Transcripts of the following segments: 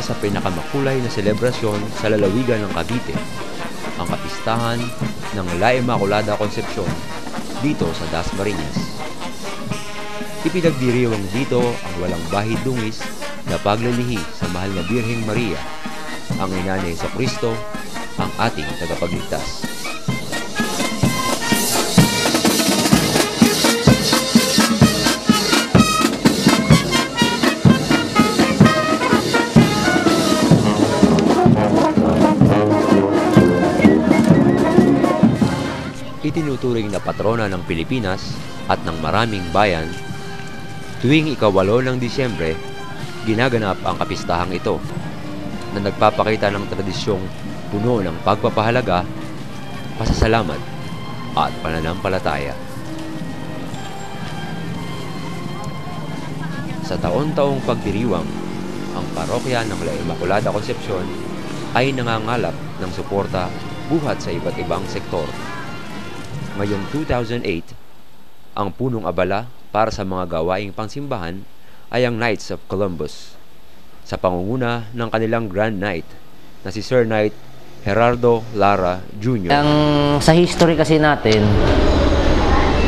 sa pinakamakulay na selebrasyon sa lalawigan ng Cavite, ang kapistahan ng La Immaculada Concepcion dito sa Dasmariñas. Ipinagdiriwang dito ang walang bahid dungis na paglilihi sa mahal na Birheng Maria, ang ina ni Jesucristo, ang ating tagapagligtas. Itinuturing na patrona ng Pilipinas at ng maraming bayan, tuwing ika-8 ng Disyembre, ginaganap ang kapistahang ito na nagpapakita ng tradisyong puno ng pagpapahalaga, pasasalamat at pananampalataya. Sa taon-taong pagdiriwang, ang parokya ng La Immaculada Concepcion ay nangangalap ng suporta buhat sa iba't ibang sektor. Ngayong 2008, ang punong abala para sa mga gawaing pangsimbahan ay ang Knights of Columbus, sa pangunguna ng kanilang Grand Knight na si Sir Knight Gerardo Lara Jr. Sa history kasi natin,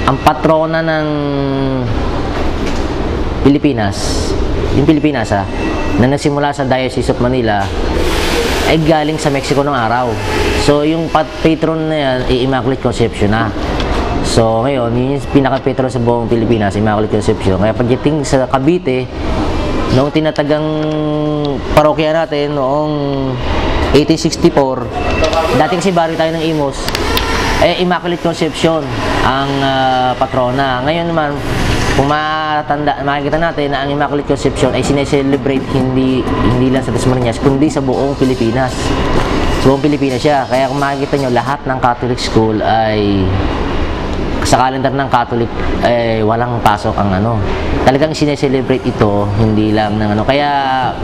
ang patrona ng Pilipinas, yung Pilipinas na nagsimula sa Diocese of Manila, ay galing sa Mexico ng araw. So yung patron na yan, Immaculate Conception na. So ngayon, yun yung pinaka-patron sa buong Pilipinas, Immaculate Conception. Kaya pagdating sa Cavite, noong tinatagang parokya natin noong 1864, dati kasi baryo tayo ng Imos, Immaculate Conception ang patrona. Ngayon naman, kung makikita natin na ang Immaculate Conception ay sineselebrate hindi lang sa Dasmariñas, kundi sa buong Pilipinas. Sa buong Pilipinas siya. Kaya kung makikita nyo, lahat ng Catholic school ay sa calendar ng Catholic walang pasok ang talagang sineselebrate ito, hindi lang ng Kaya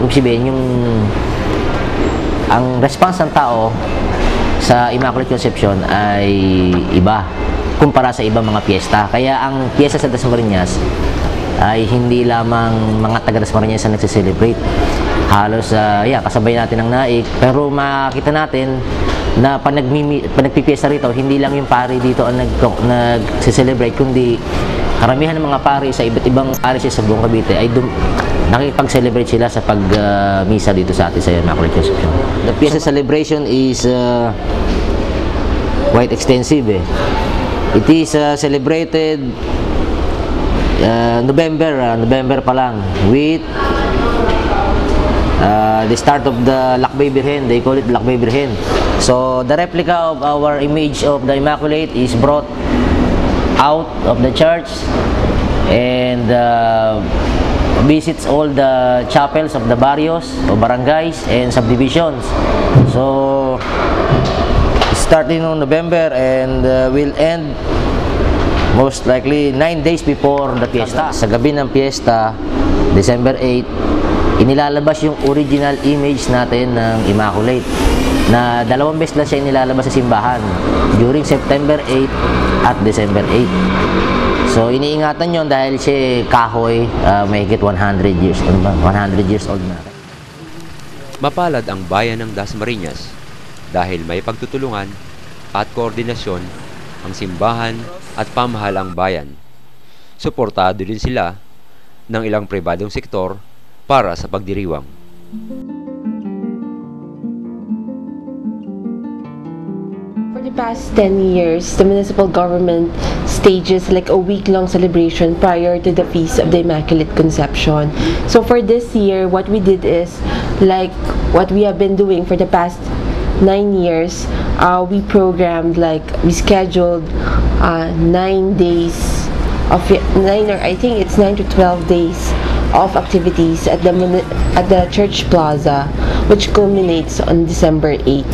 ibig sabihin ang response ng tao sa Immaculate Conception ay iba kumpara sa ibang mga piyesta. Kaya ang piyesta sa Dasmariñas ay hindi lamang mga taga Dasmariñas na nagsiselebrate. Halos kasabay natin ang naik, pero makita natin na nagpipiesta rito, hindi lang yung pari dito ang nagsiselebrate, kundi karamihan ng mga pari sa iba't ibang parishes sa buong Cavite ay nakikipag-celebrate sila sa pag-misa dito sa atin sa Immaculate Conception. The Fiesta celebration is quite extensive. It is celebrated November pa lang, with the start of the Lakbay Birhen. They call it Lakbay Birhen. So the replica of our image of the Immaculate is brought out of the church and visits all the chapels of the barrios or barangays and subdivisions. So starting on November and will end most likely 9 days before the fiesta. Sa gabi ng fiesta, December 8, inilalabas yung original image natin ng Immaculate na 2 beses lang siya inilalabas sa simbahan, during September 8 at December 8. So iniingatan yon dahil siya kahoy, mahigit 100 years old na. Mapalad ang bayan ng Dasmariñas dahil may pagtutulungan at koordinasyon ang simbahan at pamahalang bayan. Suportado din sila ng ilang pribadong sektor para sa pagdiriwang. For the past 10 years, the municipal government stages like a week-long celebration prior to the Feast of the Immaculate Conception. So for this year, what we did is, like what we have been doing for the past 9 years, we scheduled 9 days of 9, or I think it's 9 to 12 days of activities at the church plaza, which culminates on December 8.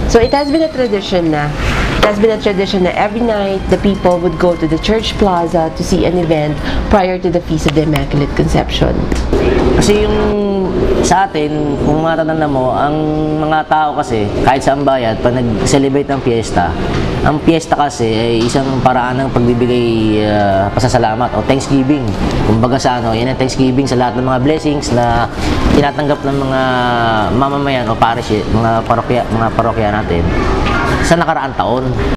So it has been a tradition na. Every night the people would go to the church plaza to see an event prior to the Feast of the Immaculate Conception. Kasi yung sa atin, kung matatanda mo, ang mga tao kasi kahit sa bayan, pag nag-celebrate ng fiesta, Ang piyesta kasi ay isang paraan ng pagbibigay pasasalamat o Thanksgiving. Kumbaga sa yan ang Thanksgiving sa lahat ng mga blessings na tinatanggap ng mga mamamayan o parish, mga parokya natin sa nakaraang taon.